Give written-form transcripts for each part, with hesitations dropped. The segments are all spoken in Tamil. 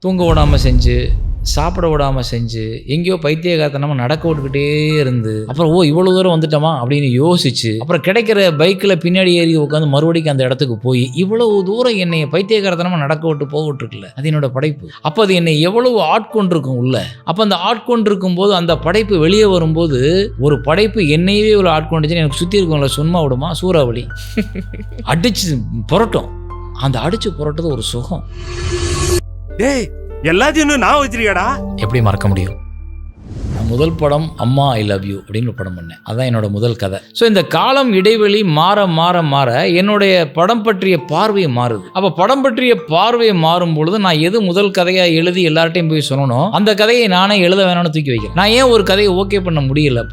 தூங்க விடாமல் செஞ்சு, சாப்பிட விடாமல் செஞ்சு, எங்கேயோ பைத்தியகாரத்தனமா நடக்க விட்டுக்கிட்டே இருந்து, அப்புறம் இவ்வளோ தூரம் வந்துட்டோமா அப்படின்னு யோசிச்சு, அப்புறம் கிடைக்கிற பைக்கில் பின்னாடி ஏறி உட்காந்து மறுபடியும் அந்த இடத்துக்கு போய் இவ்வளவு தூரம் என்னை பைத்தியகாரத்தனமா நடக்க விட்டு போகவிட்டுருக்குல்ல, அது என்னோட படைப்பு. அப்போ அது என்னை எவ்வளவு ஆட்கொண்டிருக்கும் உள்ள. அப்போ அந்த ஆட்கொண்டிருக்கும் போது அந்த படைப்பு வெளியே வரும்போது, ஒரு படைப்பு என்னையவே இவ்வளோ ஆட்கொண்டுச்சுன்னு எனக்கு சுற்றி இருக்கவங்கள சும்மா விடுமா? சூறாவளி அடிச்சு புரட்டும். அந்த அடிச்சு புரட்டது ஒரு சுகம். டேய், எல்லாத்தையும் நான் வச்சிருக்கடா. எப்படி மறக்க முடியும்? முதல் படம் அம்மா ஐ லவ் யூ அப்படின்னு படம் பண்ணேன். அதான் என்னோட முதல் கதை. ஸோ இந்த காலம் இடைவெளி மாற மாற மாற என்னுடைய படம் பற்றிய பார்வை மாறுது. அப்போ படம் பற்றிய பார்வை மாறும் பொழுது நான் எது முதல் கதையாக எழுதி எல்லார்ட்டையும் போய் சொல்லணும், அந்த கதையை நானே எழுத வேணும்னு தூக்கி வைக்கிறேன். நான் ஏன் ஒரு கதையை ஓகே பண்ண முடியல?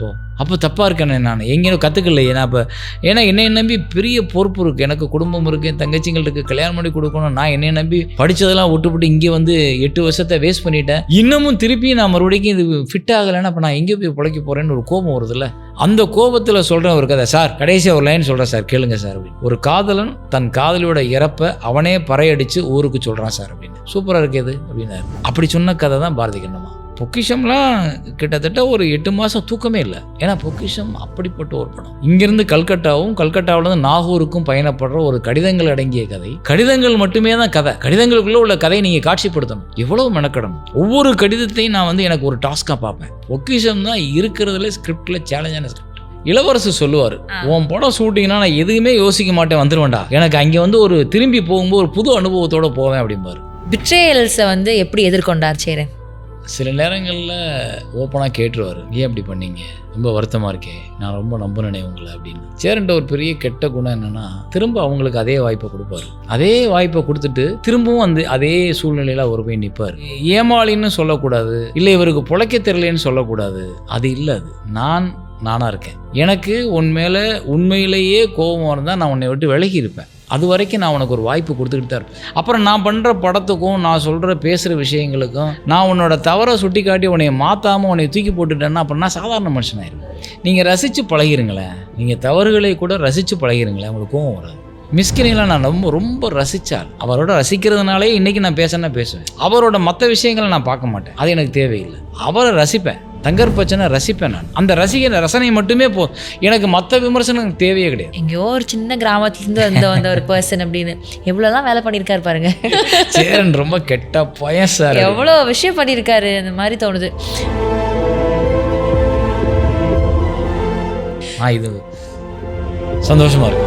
அப்போ தப்பாக இருக்கேன் நான் எங்கேயும் கற்றுக்கலையே நான். இப்போ ஏன்னா என்னை நம்பி பெரிய பொறுப்பு இருக்குது, எனக்கு குடும்பம் இருக்குது, என் தங்கச்சிங்கள் இருக்குது, கல்யாணம் பண்ணி கொடுக்கணும். நான் என்னை நம்பி படித்ததெல்லாம் விட்டுவிட்டு இங்கே வந்து 8 வருஷத்தை வேஸ்ட் பண்ணிட்டேன். இன்னமும் திருப்பி நான் மறுபடியும் இது ஃபிட் ஆகலைன்னா அப்போ நான் எங்கே போய் பிழைக்க போகிறேன்னு ஒரு கோபம் வருதுல்ல. அந்த கோபத்தில் சொல்கிறேன் ஒரு கதை. சார் கடைசியாக ஒரு லைன் சொல்கிறேன் சார், கேளுங்க சார் அப்படின்னு. ஒரு காதலன் தன் காதலியோட இறப்பை அவனே பறையடித்து ஊருக்கு சொல்கிறான் சார் அப்படின்னு. சூப்பராக இருக்குது அப்படின்னாரு. அப்படி சொன்ன கதை தான் பாரதி கண்ணம்மா. பொக்கிஷம்லாம் கிட்டத்தட்ட ஒரு 8 மாதம் தூக்கமே இல்லை. ஏன்னா பொக்கிஷம் அப்படிப்பட்ட ஒரு படம். இங்கேருந்து கல்கட்டாவிலேருந்து நாகூருக்கும் பயணப்படுற ஒரு கடிதங்கள் அடங்கிய கதை. கடிதங்கள் மட்டுமே தான் கதை. கடிதங்களுக்குள்ளே உள்ள கதையை நீங்கள் காட்சிப்படுத்தணும். எவ்வளோ மெனக்கடணும். ஒவ்வொரு கடிதத்தையும் நான் வந்து எனக்கு ஒரு டாஸ்காக பார்ப்பேன். பொக்கிஷம் தான் இருக்கிறதுல ஸ்கிரிப்டில் சேலஞ்சான ஸ்கிரிப்ட். இளவரசர் சொல்லுவார், உன் படம் ஷூட்டிங்னா நான் எதுவுமே யோசிக்க மாட்டேன், வந்துடுவேன்டா. எனக்கு அங்கே வந்து ஒரு திரும்பி போகும்போது ஒரு புது அனுபவத்தோடு போவேன் அப்படிம்பாரு. பிட்ரேயல்ஸை வந்து எப்படி எதிர்கொண்டார் சேரன்? சில நேரங்களில் ஓப்பனாக கேட்டுருவார், ஏன் அப்படி பண்ணீங்க, ரொம்ப வருத்தமாக இருக்கே, நான் ரொம்ப நம்பினேனே உங்களை அப்படின்னு. சேரன்ட்ட ஒரு பெரிய கெட்ட குணம் என்னென்னா, திரும்ப அவங்களுக்கு அதே வாய்ப்பை கொடுப்பாரு. அதே வாய்ப்பை கொடுத்துட்டு திரும்பவும் அதே சூழ்நிலையில் அவர் போய் நிற்பார். ஏமாளின்னு சொல்லக்கூடாது, இல்லை இவருக்கு பொழைக்க தெரியலேன்னு சொல்லக்கூடாது. அது இல்லை, அது நானாக இருக்கேன். எனக்கு உன் மேலே உண்மையிலேயே கோபம் இருந்தால் நான் உன்னை விட்டு விலகி இருப்பேன். அது வரைக்கும் நான் உனக்கு ஒரு வாய்ப்பு கொடுத்துக்கிட்டு தான் இருப்பேன். அப்புறம் நான் பண்ணுற படத்துக்கும் நான் சொல்கிற பேசுகிற விஷயங்களுக்கும் நான் உன்னோட தவறை சுட்டி காட்டி உன்னை மாற்றாமல் உன்னை தூக்கி போட்டுட்டேன்னா அப்புறம் நான் சாதாரண மனுஷனாயிருவேன். நீங்கள் ரசித்து பழகிருங்களேன், நீங்கள் தவறுகளை கூட ரசித்து பழகிருங்களேன், உங்களுக்கு கோவம் வராது. மிஸ்கினிலாம் நான் ரொம்ப ரசித்தாள். அவரோட ரசிக்கிறதுனாலே இன்றைக்கி நான் பேசுவேன். அவரோட மற்ற விஷயங்களை நான் பார்க்க மாட்டேன், அது எனக்கு தேவையில்லை. அவரை ரசிப்பேன், தங்கர் பச்சனை ரசிப்பேன் நான். அந்த ரசனை மட்டுமே எனக்கு மற்ற விமர்சனம் தேவையே கிடையாது. எங்கேயோ ஒரு சின்ன கிராமத்துலேருந்து வந்த ஒரு பர்சன் அப்படின்னு எவ்வளோலாம் வேலை பண்ணியிருக்காரு பாருங்க. சேரன் ரொம்ப கெட்ட பையன் சார், எவ்வளோ விஷயம் பண்ணியிருக்காரு அந்த மாதிரி தோணுது. இது சந்தோஷமா இருக்கு.